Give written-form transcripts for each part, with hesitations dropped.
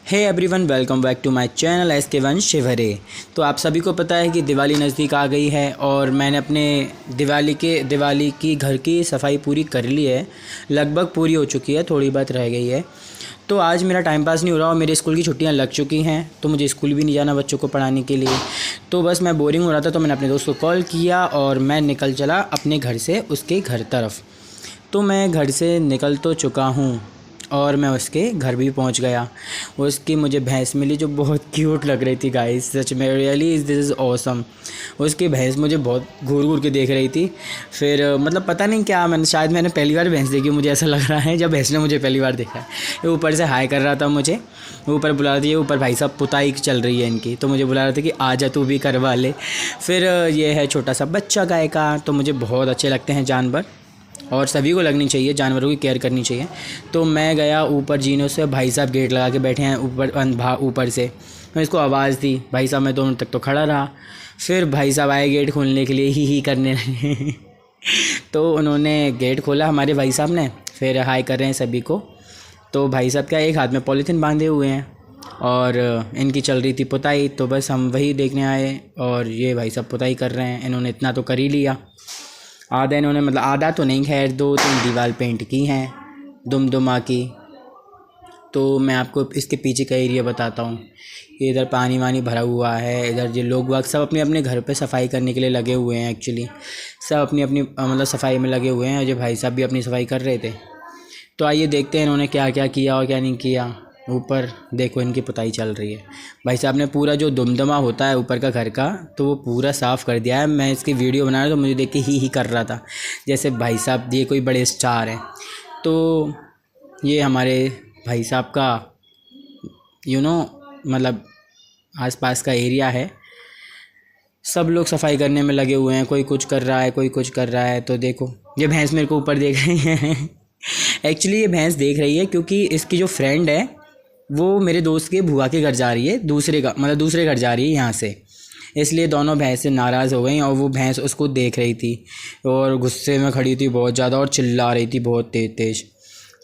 Hey everyone, welcome back to my channel SK1 Shivhare. तो आप सभी को पता है कि दिवाली नज़दीक आ गई है और मैंने अपने दिवाली की घर की सफाई पूरी कर ली है। लगभग पूरी हो चुकी है, थोड़ी बहुत रह गई है। तो आज मेरा टाइम पास नहीं हो रहा और मेरे स्कूल की छुट्टियां लग चुकी हैं, तो मुझे स्कूल भी नहीं जाना बच्चों को पढ़ाने के लिए। तो बस मैं बोरिंग हो रहा था, तो मैंने अपने दोस्त को कॉल किया और मैं निकल चला अपने घर से उसके घर तरफ। तो मैं घर से निकल तो चुका हूँ और मैं उसके घर भी पहुंच गया। उसकी मुझे भैंस मिली जो बहुत क्यूट लग रही थी गाइस, सच में रियली दिस इज़ ऑसम। उसकी भैंस मुझे बहुत घूर घूर के देख रही थी। फिर मतलब पता नहीं क्या, मैंने पहली बार भैंस देखी, मुझे ऐसा लग रहा है जब भैंस ने मुझे पहली बार देखा है। ये ऊपर से हाय कर रहा था मुझे, ऊपर बुला रही है, ऊपर भाई साहब पुताई चल रही है इनकी, तो मुझे बुला रहे थे कि आजा तू भी करवा ले। फिर ये है छोटा सा बच्चा गाय का। तो मुझे बहुत अच्छे लगते हैं जानवर और सभी को लगनी चाहिए, जानवरों की केयर करनी चाहिए। तो मैं गया ऊपर जीनों से, भाई साहब गेट लगा के बैठे हैं ऊपर से। मैं इसको आवाज़ दी, भाई साहब मैं 2 मिनट तक तो खड़ा रहा। फिर भाई साहब आए गेट खोलने के लिए, ही करने लगे। तो उन्होंने गेट खोला हमारे भाई साहब ने, फिर हाय कर रहे हैं सभी को। तो भाई साहब क्या एक हाथ में पॉलीथीन बांधे हुए हैं और इनकी चल रही थी पुताई, तो बस हम वही देखने आए। और ये भाई साहब पुताई कर रहे हैं, इन्होंने इतना तो कर ही लिया। आधा इन्होंने, मतलब आधा तो नहीं, खैर 2-3 दीवार पेंट की हैं दुमदुमा की। तो मैं आपको इसके पीछे का एरिया बताता हूँ। इधर पानी वानी भरा हुआ है, इधर जो लोग वाग सब अपने अपने घर पे सफाई करने के लिए लगे हुए हैं। एक्चुअली सब अपनी अपनी मतलब सफाई में लगे हुए हैं और जो भाई साहब भी अपनी सफाई कर रहे थे। तो आइए देखते हैं इन्होंने क्या क्या किया और क्या नहीं किया। ऊपर देखो इनकी पुताई चल रही है। भाई साहब ने पूरा जो दुमदमा होता है ऊपर का घर का, तो वो पूरा साफ़ कर दिया है। मैं इसकी वीडियो बना रहा तो मुझे देख के ही कर रहा था, जैसे भाई साहब ये कोई बड़े स्टार हैं। तो ये हमारे भाई साहब का मतलब आसपास का एरिया है। सब लोग सफाई करने में लगे हुए हैं, कोई कुछ कर रहा है, कोई कुछ कर रहा है। तो देखो ये भैंस मेरे को ऊपर देख रही है। एक्चुअली ये भैंस देख रही है क्योंकि इसकी जो फ्रेंड है वो मेरे दोस्त के बुआ के घर जा रही है, दूसरे घर जा रही है यहाँ से, इसलिए दोनों भैंसें नाराज़ हो गई और वो भैंस उसको देख रही थी और गुस्से में खड़ी थी बहुत ज़्यादा और चिल्ला रही थी बहुत तेज़।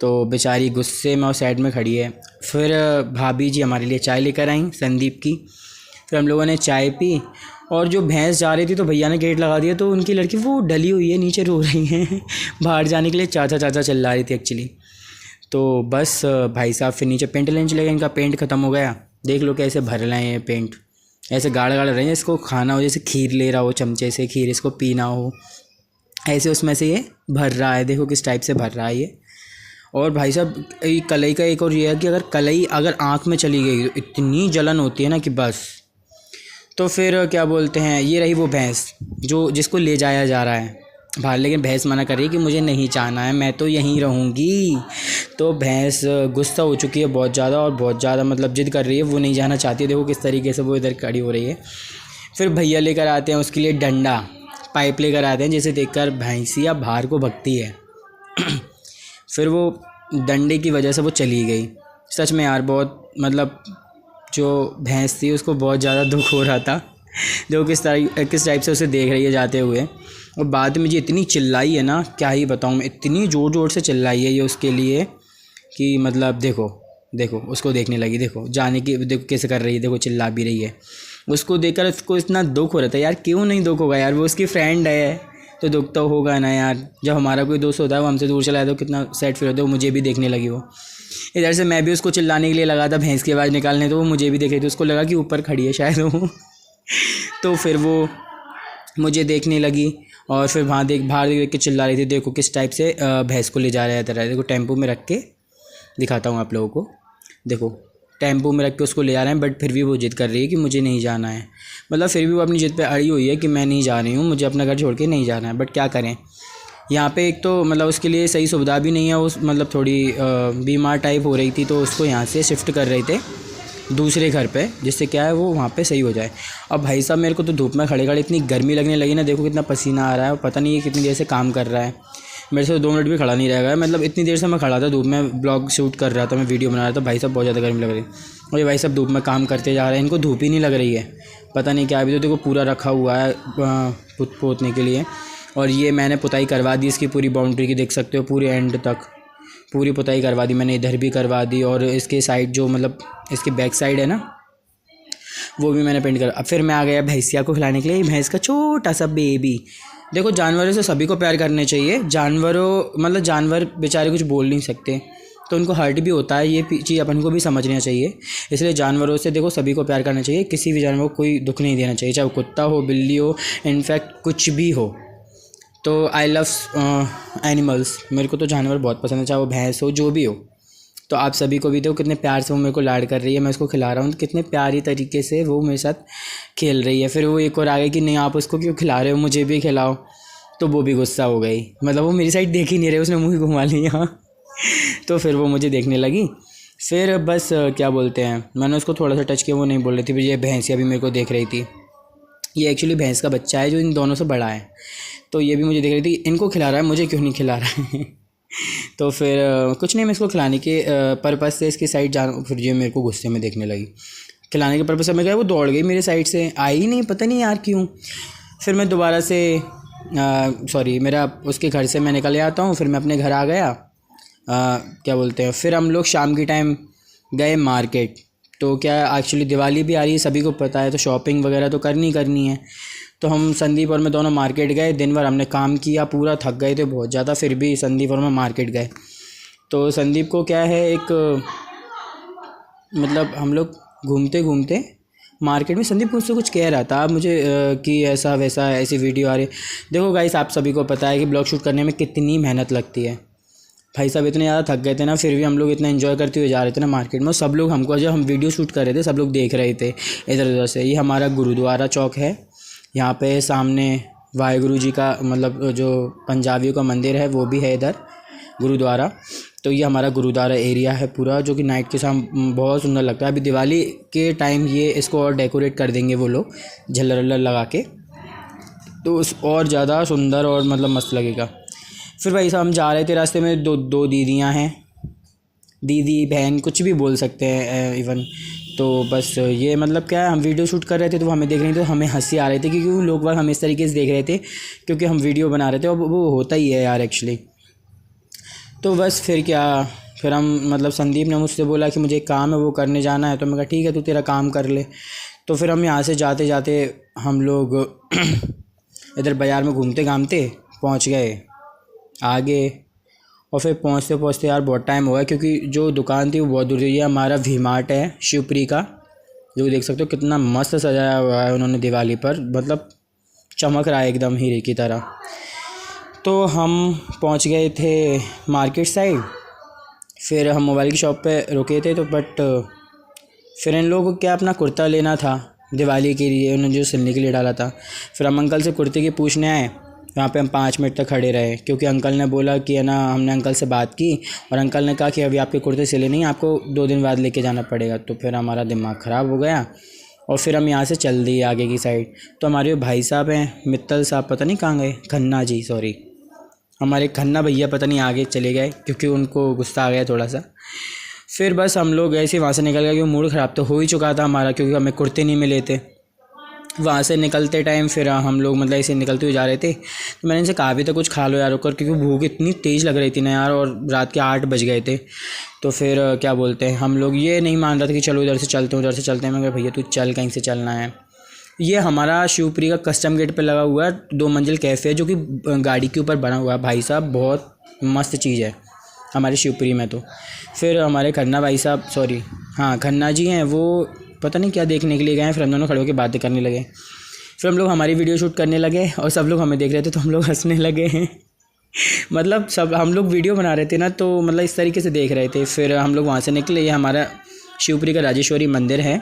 तो बेचारी गुस्से में और साइड में खड़ी है। फिर भाभी जी हमारे लिए चाय लेकर आई संदीप की। फिर हम लोगों ने चाय पी और जो भैंस जा रही थी तो भैया ने गेट लगा दिया, तो उनकी लड़की वो डली हुई है, नीचे रो रही है। बाहर जाने के लिए चाचा चाचा चिल्ला रही थी एक्चुअली। तो बस भाई साहब फिर नीचे पेंट लेने चले गए, इनका पेंट ख़त्म हो गया। देख लो कैसे भर रहे हैं ये पेंट, ऐसे गाढ़ा गाढ़ा रहे हैं। इसको खाना हो, जैसे खीर ले रहा हो चमचे से, खीर इसको पीना हो, ऐसे उसमें से ये भर रहा है। देखो किस टाइप से भर रहा है ये। और भाई साहब कलई का एक और ये है कि अगर कलई आँख में चली गई तो इतनी जलन होती है ना कि बस। तो फिर क्या बोलते हैं, ये रही वो भैंस जिसको ले जाया जा रहा है बाहर, लेकिन भैंस मना कर रही है कि मुझे नहीं जाना है, मैं तो यहीं रहूँगी। तो भैंस गुस्सा हो चुकी है बहुत ज़्यादा और बहुत ज़्यादा मतलब जिद कर रही है, वो नहीं जाना चाहती है। देखो किस तरीके से वो इधर खड़ी हो रही है। फिर भैया लेकर आते हैं उसके लिए डंडा, पाइप लेकर आते हैं, जिसे देखकर भैंसिया बाहर को भगती है। फिर वो डंडे की वजह से वो चली गई। सच में यार बहुत मतलब जो भैंस थी उसको बहुत ज़्यादा दुख हो रहा था, जो किस टाइप से उसे देख रही है जाते हुए। और बाद में जी इतनी चिल्लाई है ना, क्या ही बताऊँ मैं, इतनी ज़ोर ज़ोर से चिल्लाई है ये उसके लिए कि मतलब देखो उसको देखने लगी। देखो जाने की, देखो कैसे कर रही है, देखो चिल्ला भी रही है। उसको देखकर उसको इतना दुख हो रहा था यार। क्यों नहीं दुख होगा यार, वो उसकी फ्रेंड है तो दुख तो होगा ना यार। जब हमारा कोई दोस्त होता है वो हमसे दूर चला जाता है तो कितना सैड फील होता है। वो मुझे भी देखने लगी वो। इधर से मैं भी उसको चिल्लाने के लिए लगा था, भैंस की आवाज़ निकालने, तो वो मुझे भी देख रही थी। उसको लगा कि ऊपर खड़ी है शायद वो। तो फिर वो मुझे देखने लगी और फिर बाहर देख के चिल्ला रही थी। देखो किस टाइप से भैंस को ले जा रहा है। देखो टेम्पो में रख के दिखाता हूँ आप लोगों को। देखो टेम्पो में रख के उसको ले जा रहे हैं, बट फिर भी वो जिद कर रही है कि मुझे नहीं जाना है। मतलब फिर भी वो अपनी जिद पे अड़ी हुई है कि मैं नहीं जा रही हूँ, मुझे अपना घर छोड़ के नहीं जाना है। बट क्या करें, यहाँ पे एक तो मतलब उसके लिए सही सुविधा भी नहीं है। उस मतलब थोड़ी बीमार टाइप हो रही थी, तो उसको यहाँ से शिफ्ट कर रहे थे दूसरे घर पे, जिससे क्या है वो वहाँ पे सही हो जाए। अब भाई साहब मेरे को तो धूप में खड़े खड़े इतनी गर्मी लगने लगी ना, देखो कितना पसीना आ रहा है और पता नहीं ये कितनी देर से काम कर रहा है। मेरे से 2 मिनट भी खड़ा नहीं रह गया, मतलब इतनी देर से मैं खड़ा था धूप में, ब्लॉग शूट कर रहा था, मैं वीडियो बना रहा था। भाई साहब बहुत ज़्यादा गर्मी लग रही है और ये भाई साहब धूप में काम करते जा रहे हैं, इनको धूप ही नहीं लग रही है, पता नहीं क्या। अभी तो देखो पूरा रखा हुआ है पोतने के लिए। और ये मैंने पुताई करवा दी इसकी पूरी बाउंड्री की, देख सकते हो पूरे एंड तक। पूरी पुताई करवा दी मैंने, इधर भी करवा दी, और इसके साइड जो मतलब इसके बैक साइड है ना, वो भी मैंने पेंट करा। अब फिर मैं आ गया भैंसिया को खिलाने के लिए। भैंस का छोटा सा बेबी। देखो जानवरों से सभी को प्यार करने चाहिए। जानवरों मतलब जानवर बेचारे कुछ बोल नहीं सकते, तो उनको हर्ट भी होता है, ये चीज़ अपन को भी समझना चाहिए। इसलिए जानवरों से देखो सभी को प्यार करना चाहिए, किसी भी जानवर को कोई दुख नहीं देना चाहिए, चाहे वो कुत्ता हो, बिल्ली हो, इनफैक्ट कुछ भी हो। तो आई लव एनिमल्स, मेरे को तो जानवर बहुत पसंद है, चाहे वो भैंस हो, जो भी हो। तो आप सभी को भी देखो कितने प्यार से वो मेरे को लाड कर रही है, मैं उसको खिला रहा हूँ, तो कितने प्यारी तरीके से वो मेरे साथ खेल रही है। फिर वो एक और आ गई कि नहीं आप उसको क्यों खिला रहे हो, मुझे भी खिलाओ। तो वो भी गुस्सा हो गई, मतलब वो मेरी साइड देख ही नहीं रहे, उसने मुँह ही घुमा लिया। तो फिर वो मुझे देखने लगी। फिर बस क्या बोलते हैं, मैंने उसको थोड़ा सा टच किया, वो नहीं बोल रही थी। फिर ये भैंसिया भी मेरे को देख रही थी। ये एक्चुअली भैंस का बच्चा है जो इन दोनों से बड़ा है, तो ये भी मुझे देख रही थी, इनको खिला रहा है, मुझे क्यों नहीं खिला रहा है। तो फिर कुछ नहीं, मैं इसको खिलाने के पर्पज़ से इसकी साइड जान, फिर ये मेरे को गुस्से में देखने लगी। खिलाने के पर्पज़ से मैं गया, वो दौड़ गई मेरे साइड से, आई नहीं, पता नहीं यार क्यों। फिर मैं दोबारा से सॉरी मेरा उसके घर से मैं निकल आता हूँ, फिर मैं अपने घर आ गया। क्या बोलते हैं, फिर हम लोग शाम के टाइम गए मार्केट। तो क्या एक्चुअली दिवाली भी आ रही है, सभी को पता है, तो शॉपिंग वगैरह तो करनी है। तो हम संदीप और मैं दोनों मार्केट गए। दिन भर हमने काम किया, पूरा थक गए थे बहुत ज़्यादा, फिर भी संदीप और मैं मार्केट गए। तो संदीप को क्या है, एक मतलब हम लोग घूमते घूमते मार्केट में संदीप मुझसे कुछ कह रहा था मुझे कि ऐसा वैसा ऐसी वीडियो आ रही। देखो गाइस, आप सभी को पता है कि ब्लॉग शूट करने में कितनी मेहनत लगती है। भाई साहब इतने ज़्यादा थक गए थे ना, फिर भी हम लोग इतना एंजॉय करते हुए जा रहे थे ना मार्केट में। सब लोग हमको, जब हम वीडियो शूट कर रहे थे, सब लोग देख रहे थे इधर उधर से। ये हमारा गुरुद्वारा चौक है, यहाँ पे सामने वाहेगुरु जी का मतलब जो पंजाबियों का मंदिर है वो भी है इधर, गुरुद्वारा। तो ये हमारा गुरुद्वारा एरिया है पूरा, जो कि नाइट के शाम बहुत सुंदर लगता है। अभी दिवाली के टाइम ये इसको और डेकोरेट कर देंगे वो लोग झल्लर वल्लर लगा के, तो और ज़्यादा सुंदर और मतलब मस्त लगेगा। फिर भाई साहब हम जा रहे थे, रास्ते में दो दीदियाँ हैं, दीदी बहन कुछ भी बोल सकते हैं इवन। तो बस ये मतलब क्या है, हम वीडियो शूट कर रहे थे तो वो हमें देख रहे थे, तो हमें हंसी आ रही थी क्योंकि वो लोग हमें इस तरीके से देख रहे थे क्योंकि हम वीडियो बना रहे थे, और वो होता ही है यार एक्चुअली। तो बस फिर क्या, फिर हम मतलब संदीप ने मुझसे बोला कि मुझे एक काम है वो करने जाना है, तो मैं कहा ठीक है तू तेरा काम कर ले। तो फिर हम यहाँ से जाते जाते हम लोग इधर बाज़ार में घूमते घामते पहुँच गए आगे। और फिर पहुँचते पहुँचते यार बहुत टाइम हो गया, क्योंकि जो दुकान थी वो बहुत दूर थी। ये हमारा वी मार्ट है शिवपुरी का, जो देख सकते हो कितना मस्त सजाया हुआ है उन्होंने दिवाली पर, मतलब चमक रहा है एकदम हीरे की तरह। तो हम पहुँच गए थे मार्केट साइड। फिर हम मोबाइल की शॉप पे रुके थे, तो बट फिर इन लोगों को क्या अपना कुर्ता लेना था दिवाली के लिए, उन्होंने जो सिलने के लिए डाला था। फिर हम अंकल से कुर्ते की पूछने आए, वहाँ पे हम 5 मिनट तक खड़े रहे, क्योंकि अंकल ने बोला कि है ना, हमने अंकल से बात की और अंकल ने कहा कि अभी आपके कुर्ते सिले नहीं, आपको 2 दिन बाद लेके जाना पड़ेगा। तो फिर हमारा दिमाग ख़राब हो गया और फिर हम यहाँ से चल दिए आगे की साइड। तो हमारे भाई साहब हैं मित्तल साहब, पता नहीं कहाँ गए, खन्ना जी सॉरी, हमारे खन्ना भैया पता नहीं आगे चले गए क्योंकि उनको गुस्सा आ गया थोड़ा सा। फिर बस हम लोग ऐसे वहाँ से निकल गए, क्योंकि मूड ख़राब तो हो ही चुका था हमारा, क्योंकि हमें कुर्ते नहीं मिले थे। वहाँ से निकलते टाइम फिर हम लोग मतलब ऐसे निकलते हुए जा रहे थे, तो मैंने इनसे कहा भी था कुछ खा लो यार होकर, क्योंकि भूख इतनी तेज़ लग रही थी ना यार, और रात के 8 बज गए थे। तो फिर क्या बोलते हैं, हम लोग ये नहीं मान रहा था कि चलो इधर से चलते हैं उधर से चलते हैं। मैं कहा भैया तू चल, कहीं से चलना है। ये हमारा शिवपुरी का कस्टम गेट पे लगा हुआ है 2 मंजिल कैफ़े है, जो कि गाड़ी के ऊपर बना हुआ है। भाई साहब बहुत मस्त चीज़ है हमारे शिवपुरी में। तो फिर हमारे खन्ना भाई साहब सॉरी हाँ खन्ना जी हैं, वो पता नहीं क्या देखने के लिए गए हैं। फिर हम दोनों खड़े होकर बातें करने लगे। फिर हम लोग हमारी वीडियो शूट करने लगे और सब लोग हमें देख रहे थे, तो हम लोग हंसने लगे हैं। मतलब सब हम लोग वीडियो बना रहे थे ना, तो मतलब इस तरीके से देख रहे थे। फिर हम लोग वहाँ से निकले। ये हमारा शिवपुरी का राजेश्वरी मंदिर है,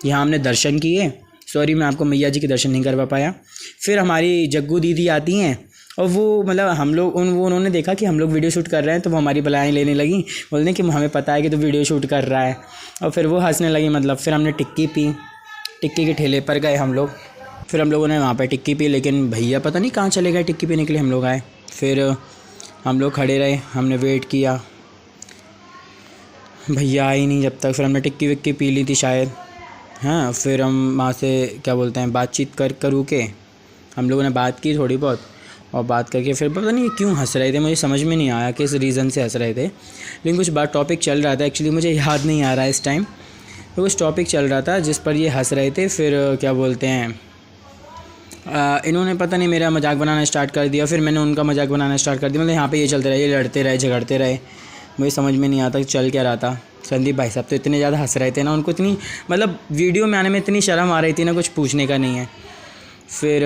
यहाँ हमने दर्शन किए। सॉरी मैं आपको मैया जी के दर्शन नहीं करवा पाया। फिर हमारी जग्गू दीदी आती हैं, और वो मतलब हम लोग उन्होंने देखा कि हम लोग वीडियो शूट कर रहे हैं, तो वो हमारी बलाएँ लेने लगी, बोलने कि हमें पता है कि तू वीडियो शूट कर रहा है। और फिर वो हंसने लगी मतलब। फिर हमने टिक्की पी, टिक्की के ठेले पर गए हम लोग। फिर हम लोगों ने वहाँ पे टिक्की पी, लेकिन भैया पता नहीं कहाँ चले गए टिक्की पीने के लिए। हम लोग आए, फिर हम लोग खड़े रहे, हमने वेट किया, भैया आए नहीं जब तक। फिर हमने टिक्की विक्की पी ली थी शायद, हाँ। फिर हम वहाँ से क्या बोलते हैं बातचीत कर के हम लोगों ने बात की थोड़ी बहुत, और बात करके फिर पता नहीं क्यों हंस रहे थे, मुझे समझ में नहीं आया किस रीज़न से हंस रहे थे, लेकिन कुछ बात टॉपिक चल रहा था, एक्चुअली मुझे याद नहीं आ रहा है इस टाइम, तो कुछ टॉपिक चल रहा था जिस पर ये हंस रहे थे। फिर क्या बोलते हैं इन्होंने पता नहीं मेरा मजाक बनाना स्टार्ट कर दिया, फिर मैंने उनका मजाक बनाना स्टार्ट कर दिया, मतलब यहाँ पे ये चलते रहे, ये लड़ते रहे, झगड़ते रहे, मुझे समझ में नहीं आता कि चल क्या रहा था। संदीप भाई साहब तो इतने ज़्यादा हंस रहे थे ना, उनको इतनी मतलब वीडियो में आने में इतनी शर्म आ रही थी ना, कुछ पूछने का नहीं है। फिर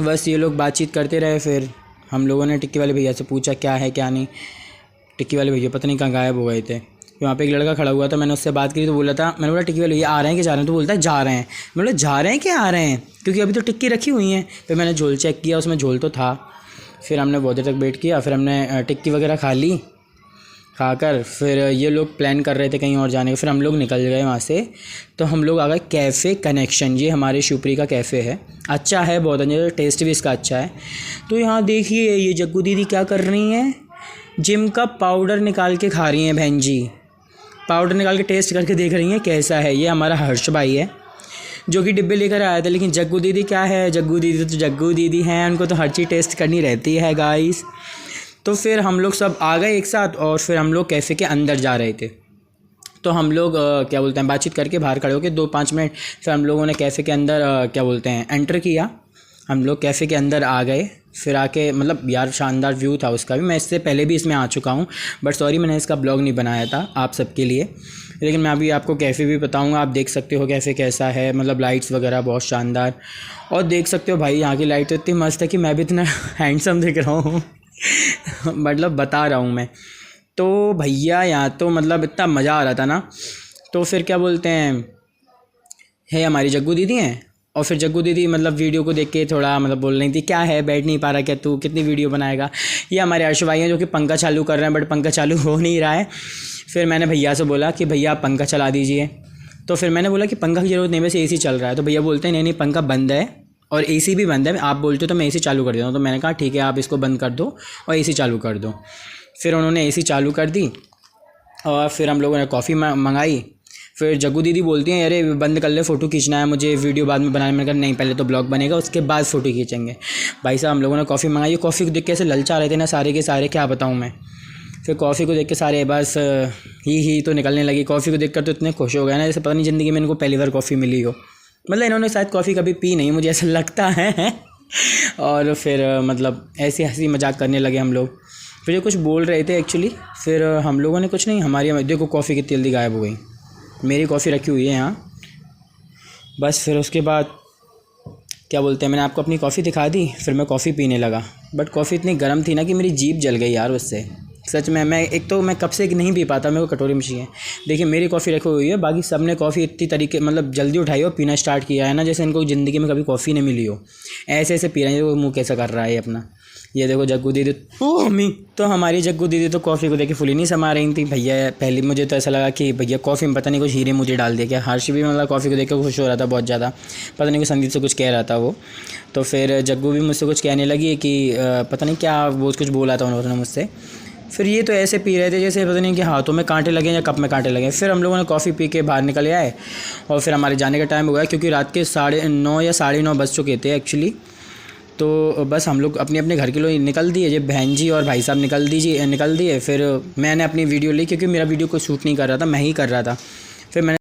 बस ये लोग बातचीत करते रहे, फिर हम लोगों ने टिक्की वाले भैया से पूछा क्या है क्या नहीं। टिक्की वाले भैया पता नहीं कहाँ गायब हो गए थे। वहाँ पे एक लड़का खड़ा हुआ था, मैंने उससे बात की तो बोला था, मैंने बोला टिक्की वाले भैया आ रहे हैं कि जा रहे हैं, तो बोलता है जा रहे हैं। मैं बोला जा रहे हैं कि आ रहे हैं, क्योंकि अभी तो टिक्की रखी हुई हैं। फिर मैंने झोल चेक किया, उसमें झोल तो था। फिर हमने बहुत देर तक वेट किया, फिर हमने टिक्की वगैरह खा ली। खाकर फिर ये लोग प्लान कर रहे थे कहीं और जाने का, फिर हम लोग निकल गए वहाँ से। तो हम लोग आ गए कैफ़े कनेक्शन, ये हमारे शिवपुरी का कैफ़े है, अच्छा है बहुत अच्छा, टेस्ट भी इसका अच्छा है। तो यहाँ देखिए ये जग्गू दीदी क्या कर रही हैं, जिम का पाउडर निकाल के खा रही हैं बहन जी, पाउडर निकाल के टेस्ट करके देख रही हैं कैसा है। ये हमारा हर्ष भाई है जो कि डिब्बे लेकर आया था, लेकिन जग्गू दीदी क्या है, जग्गू दीदी तो जग्गू दीदी हैं, उनको तो हर चीज़ टेस्ट करनी रहती है गाइस। तो फिर हम लोग सब आ गए एक साथ, और फिर हम लोग कैफ़े के अंदर जा रहे थे। तो हम लोग क्या बोलते हैं बातचीत करके बाहर खड़े होकर 2-5 मिनट, फिर हम लोगों ने कैफ़े के अंदर क्या बोलते हैं एंटर किया। हम लोग कैफ़े के अंदर आ गए, फिर आके मतलब यार शानदार व्यू था उसका भी, मैं इससे पहले भी इसमें आ चुका हूँ, बट सॉरी मैंने इसका ब्लॉग नहीं बनाया था आप सबके लिए, लेकिन मैं अभी आपको कैफ़े भी बताऊँगा। आप देख सकते हो कैफ़े कैसा है, मतलब लाइट्स वगैरह बहुत शानदार, और देख सकते हो भाई यहाँ की लाइट तो इतनी मस्त है कि मैं भी इतना हैंडसम दिख रहा हूँ मतलब बता रहा हूँ मैं। तो भैया यहाँ तो मतलब इतना मज़ा आ रहा था ना। तो फिर क्या बोलते हैं है हमारी जग्गू दीदी हैं, और फिर जग्गू दीदी मतलब वीडियो को देख के थोड़ा मतलब बोल रही थी क्या है बैठ नहीं पा रहा क्या तू, कितनी वीडियो बनाएगा। ये हमारे अर्श भाई हैं जो कि पंखा चालू कर रहे हैं, बट पंखा चालू हो नहीं रहा है। फिर मैंने भैया से बोला कि भैया आप पंखा चला दीजिए, तो फिर मैंने बोला कि पंखा की ज़रूरत नहीं, वैसे AC चल रहा है। तो भैया बोलते हैं नहीं नहीं पंखा बंद है और AC भी बंद है, आप बोलते हो तो मैं AC चालू कर देता हूँ। तो मैंने कहा ठीक है आप इसको बंद कर दो और AC चालू कर दो। फिर उन्होंने AC चालू कर दी, और फिर हम लोगों ने कॉफ़ी मंगाई। फिर जग्गू दीदी बोलती हैं अरे बंद कर ले, फ़ोटो खींचना है मुझे, वीडियो बाद में बनाने। मैंने कहा नहीं पहले तो ब्लॉग बनेगा उसके बाद फ़ोटो खींचेंगे। भाई साहब हम लोगों ने कॉफ़ी मंगाई, कॉफ़ी को देख के ऐसे ललचा रहे थे ना सारे के सारे, क्या बताऊँ मैं। फिर कॉफ़ी को देख के सारे बस ही तो निकलने लगी। कॉफ़ी को देखकर तो इतने खुश हो गए ना जैसे पता नहीं ज़िंदगी में इनको पहली बार कॉफ़ी मिली हो, मतलब इन्होंने शायद कॉफ़ी कभी पी नहीं, मुझे ऐसा लगता है और फिर मतलब ऐसे हंसी मजाक करने लगे हम लोग। फिर ये कुछ बोल रहे थे एक्चुअली, फिर हम लोगों ने कुछ नहीं, हमारी देखो कॉफ़ी कितनी जल्दी गायब हो गई। मेरी कॉफ़ी रखी हुई है यहाँ बस। फिर उसके बाद क्या बोलते हैं मैंने आपको अपनी कॉफ़ी दिखा दी, फिर मैं कॉफ़ी पीने लगा, बट कॉफ़ी इतनी गर्म थी ना कि मेरी जीभ जल गई यार उससे, सच में। मैं एक तो मैं कब से नहीं पी पाता, मेरे को कटोरी में चाहिए। देखिए मेरी कॉफ़ी रखी हुई है, बाकी सब ने कॉफ़ी इतनी तरीके मतलब जल्दी उठाई हो पीना स्टार्ट किया है ना जैसे इनको ज़िंदगी में कभी कॉफ़ी नहीं मिली हो, ऐसे ऐसे पी रहे हैं। वो मुँह कैसा कर रहा है अपना, ये देखो जग्गू दीदी, ओ मम्मी। तो हमारी जग्गू दीदी तो कॉफ़ी को देखे फुली नहीं समा रही थी। भैया पहले मुझे तो ऐसा लगा कि भैया कॉफ़ी में पता नहीं कुछ हीरे मुझे डाल दिया क्या। हर्ष भी मतलब कॉफ़ी को देख के खुश हो रहा था बहुत ज़्यादा, पता नहीं कि संदीप से कुछ कह रहा था वो। तो फिर जग्गू भी मुझसे कुछ कहने लगी कि पता नहीं क्या वो कुछ बोला था उन्होंने मुझसे। फिर ये तो ऐसे पी रहे थे जैसे पता नहीं कि हाथों में कांटे लगे या कप में कांटे लगे। फिर हम लोगों ने कॉफ़ी पी के बाहर निकल आए, और फिर हमारे जाने का टाइम हो गया क्योंकि रात के 9:30 या 9:30 बज चुके थे एक्चुअली। तो बस हम लोग अपने अपने घर के लिए निकल दिए, जब बहन जी और भाई साहब निकल दिए। फिर मैंने अपनी वीडियो ली क्योंकि मेरा वीडियो कोई शूट नहीं कर रहा था, मैं ही कर रहा था। फिर मैंने